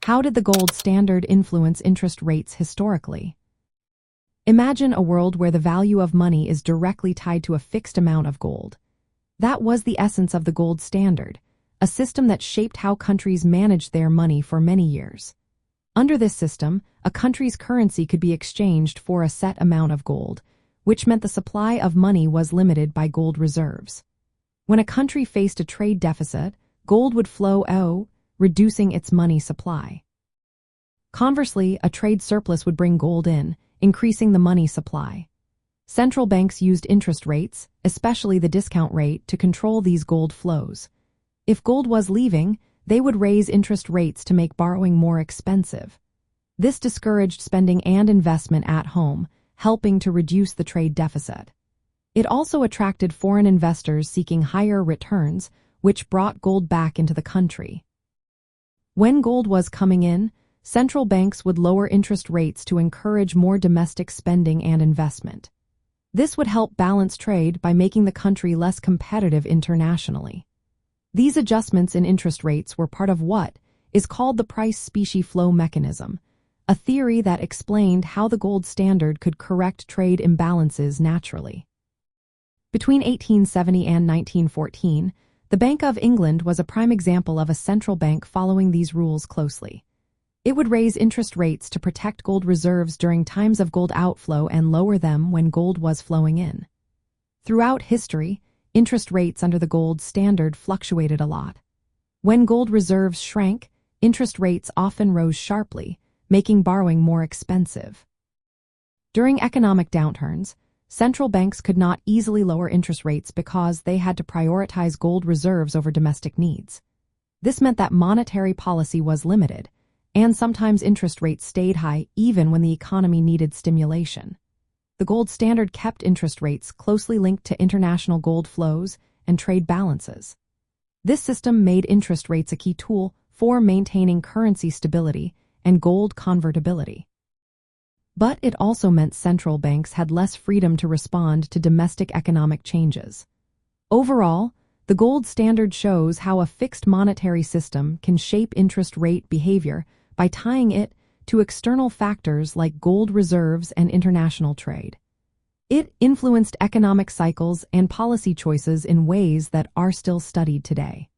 How did the gold standard influence interest rates historically? Imagine a world where the value of money is directly tied to a fixed amount of gold. That was the essence of the gold standard, a system that shaped how countries managed their money for many years. Under this system, a country's currency could be exchanged for a set amount of gold, which meant the supply of money was limited by gold reserves. When a country faced a trade deficit, gold would flow out, reducing its money supply. Conversely, a trade surplus would bring gold in, increasing the money supply. Central banks used interest rates, especially the discount rate, to control these gold flows. If gold was leaving, they would raise interest rates to make borrowing more expensive. This discouraged spending and investment at home, helping to reduce the trade deficit. It also attracted foreign investors seeking higher returns, which brought gold back into the country. When gold was coming in, central banks would lower interest rates to encourage more domestic spending and investment. This would help balance trade by making the country less competitive internationally. These adjustments in interest rates were part of what is called the price-specie flow mechanism, a theory that explained how the gold standard could correct trade imbalances naturally. Between 1870 and 1914, the Bank of England was a prime example of a central bank following these rules closely. It would raise interest rates to protect gold reserves during times of gold outflow and lower them when gold was flowing in. Throughout history, interest rates under the gold standard fluctuated a lot. When gold reserves shrank, interest rates often rose sharply, making borrowing more expensive. During economic downturns, central banks could not easily lower interest rates because they had to prioritize gold reserves over domestic needs. This meant that monetary policy was limited, and sometimes interest rates stayed high even when the economy needed stimulation. The gold standard kept interest rates closely linked to international gold flows and trade balances. This system made interest rates a key tool for maintaining currency stability and gold convertibility. But it also meant central banks had less freedom to respond to domestic economic changes. Overall, the gold standard shows how a fixed monetary system can shape interest rate behavior by tying it to external factors like gold reserves and international trade. It influenced economic cycles and policy choices in ways that are still studied today.